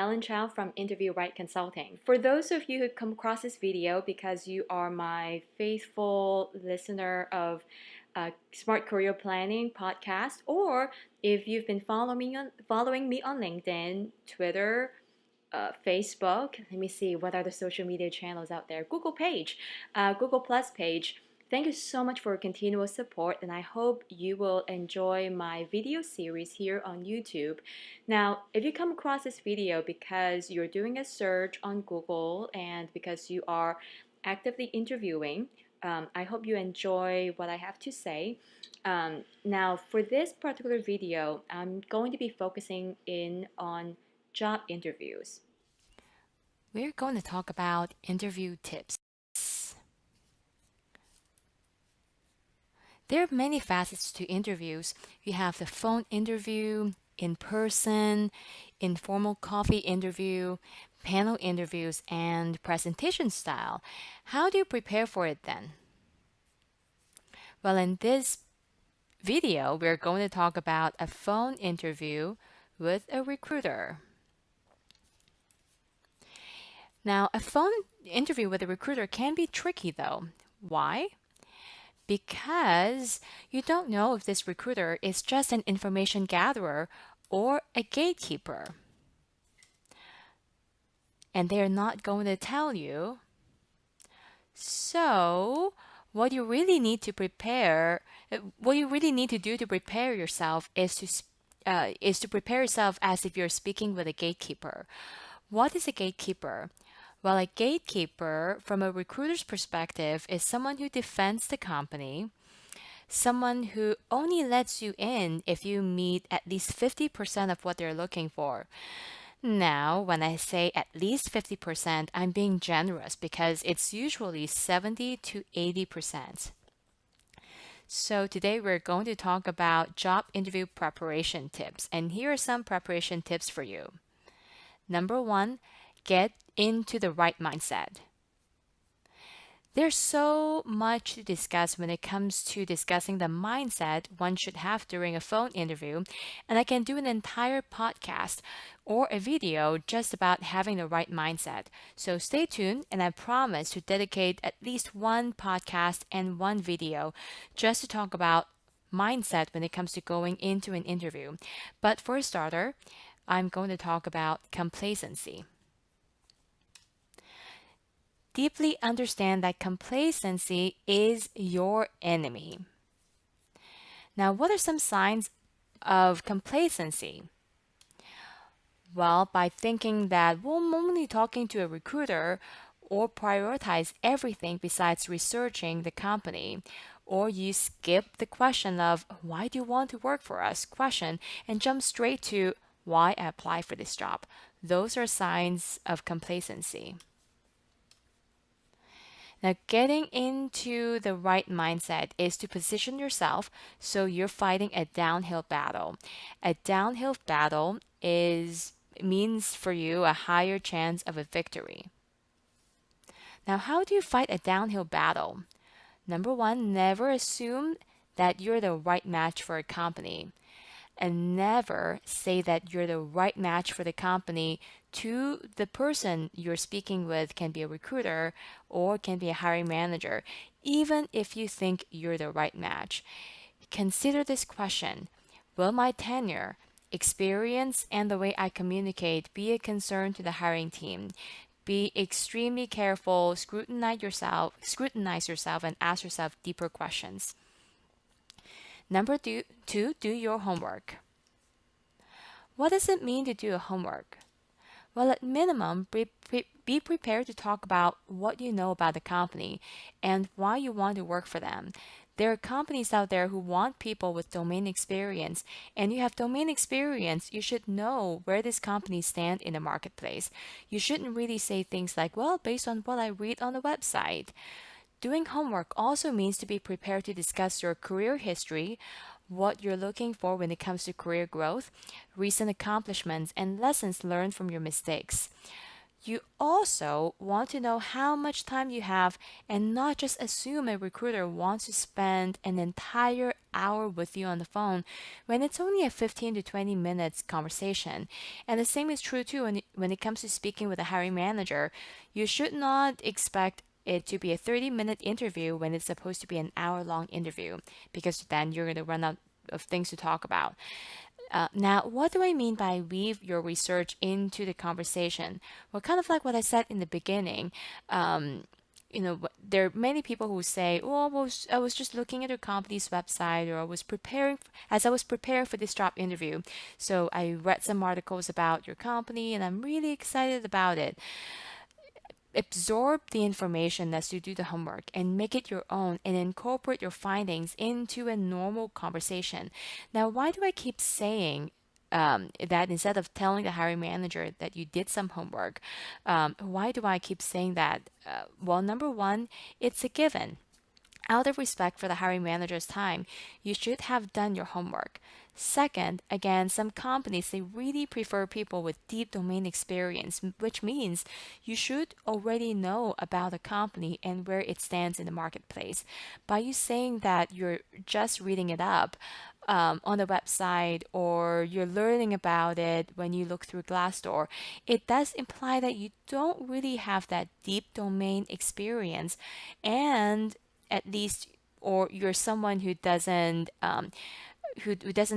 Helen Chow from Interview Right Consulting. For those of you who come across this video because you are my faithful listener of Smart Career Planning podcast, or if you've been following me on LinkedIn, Twitter, Facebook. Let me see what are the social media channels out there. Google Plus page. Thank you so much for continuous support, and I hope you will enjoy my video series here on YouTube. Now, if you come across this video because you're doing a search on Google and because you are actively interviewing, I hope you enjoy what I have to say. Now, for this particular video, I'm going to be focusing in on job interviews. We're going to talk about interview tips. There are many facets to interviews. You have the phone interview, in person, informal coffee interview, panel interviews, and presentation style. How do you prepare for it then? Well, in this video, we're going to talk about a phone interview with a recruiter. Now, a phone interview with a recruiter can be tricky though. Why? Because you don't know if this recruiter is just an information gatherer or a gatekeeper. And they're not going to tell you. So, what you really need to do to prepare yourself is to prepare yourself as if you're speaking with a gatekeeper. What is a gatekeeper? Well, a gatekeeper, from a recruiter's perspective, is someone who defends the company, someone who only lets you in if you meet at least 50% of what they're looking for. Now, when I say at least 50%, I'm being generous because it's usually 70 to 80%. So today we're going to talk about job interview preparation tips, and here are some preparation tips for you. Number one, get into the right mindset. There's so much to discuss when it comes to discussing the mindset one should have during a phone interview, and I can do an entire podcast or a video just about having the right mindset. So stay tuned, and I promise to dedicate at least one podcast and one video just to talk about mindset when it comes to going into an interview. But for a starter, I'm going to talk about complacency. Deeply understand that complacency is your enemy. Now, what are some signs of complacency? Well, by thinking that, well, I'm only talking to a recruiter, or prioritize everything besides researching the company, or you skip the question of why do you want to work for us question and jump straight to why I apply for this job. Those are signs of complacency. Now, getting into the right mindset is to position yourself so you're fighting a downhill battle. A downhill battle means for you a higher chance of a victory. Now, how do you fight a downhill battle? Number one, never assume that you're the right match for a company. And never say that you're the right match for the company to the person you're speaking with, can be a recruiter or can be a hiring manager, even if you think you're the right match. Consider this question: will my tenure, experience, and the way I communicate be a concern to the hiring team? Be extremely careful, scrutinize yourself, and ask yourself deeper questions. Number two, do your homework. What does it mean to do your homework? Well, at minimum, be prepared to talk about what you know about the company and why you want to work for them. There are companies out there who want people with domain experience, and you have domain experience, you should know where this company stand in the marketplace. You shouldn't really say things like, well, based on what I read on the website. Doing homework also means to be prepared to discuss your career history, what you're looking for when it comes to career growth, recent accomplishments, and lessons learned from your mistakes. You also want to know how much time you have and not just assume a recruiter wants to spend an entire hour with you on the phone when it's only a 15 to 20 minutes conversation. And the same is true too when it comes to speaking with a hiring manager. You should not expect it to be a 30-minute interview when it's supposed to be an hour-long interview because then you're going to run out of things to talk about. Now, what do I mean by weave your research into the conversation? Well, kind of like what I said in the beginning. Um, there are many people who say, "Oh, I was just looking at your company's website, or as I was preparing for this job interview. So I read some articles about your company, and I'm really excited about it." Absorb the information as you do the homework and make it your own and incorporate your findings into a normal conversation. Now, why do I keep saying that instead of telling the hiring manager that you did some homework? Why do I keep saying that? Well, number one, it's a given. Out of respect for the hiring manager's time, you should have done your homework. Second, again, some companies they really prefer people with deep domain experience, which means you should already know about the company and where it stands in the marketplace. By you saying that you're just reading it up on the website or you're learning about it when you look through Glassdoor, it does imply that you don't really have that deep domain experience and at least or you're someone who doesn't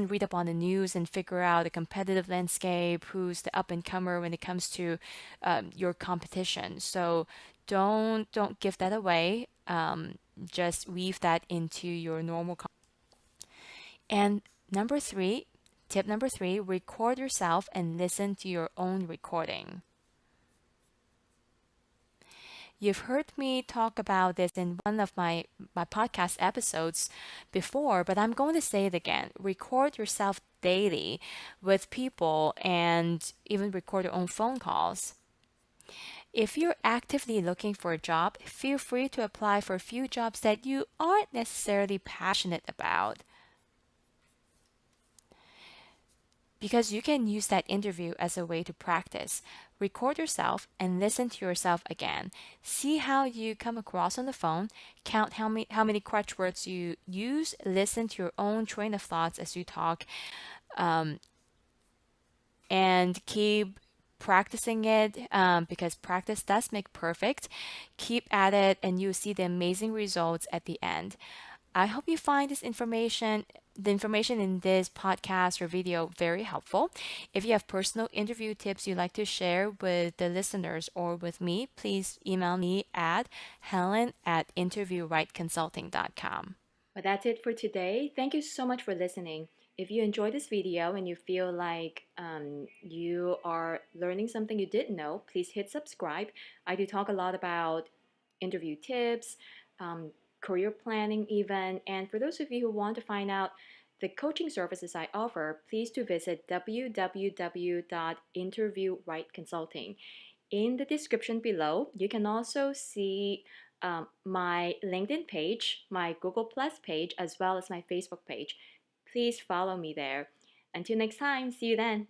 read up on the news and figure out the competitive landscape, who's the up and comer when it comes to your competition. So don't give that away. Just weave that into your normal. And number three, tip number three, record yourself and listen to your own recording. You've heard me talk about this in one of my podcast episodes before, but I'm going to say it again. Record yourself daily with people and even record your own phone calls. If you're actively looking for a job, feel free to apply for a few jobs that you aren't necessarily passionate about, because you can use that interview as a way to practice. Record yourself and listen to yourself again. See how you come across on the phone, count how many crutch words you use, listen to your own train of thoughts as you talk, and keep practicing it because practice does make perfect. Keep at it, and you'll see the amazing results at the end. I hope you find the information in this podcast or video very helpful. If you have personal interview tips you'd like to share with the listeners or with me, please email me at helen@interviewrightconsulting.com. Well, that's it for today. Thank you so much for listening. If you enjoyed this video and you feel like you are learning something you didn't know, please hit subscribe. I do talk a lot about interview tips, um, career planning, even. And for those of you who want to find out the coaching services I offer, please do visit www.interviewrightconsulting. In the description below, you can also see my LinkedIn page, my Google Plus page, as well as my Facebook page. Please follow me there. Until next time, see you then.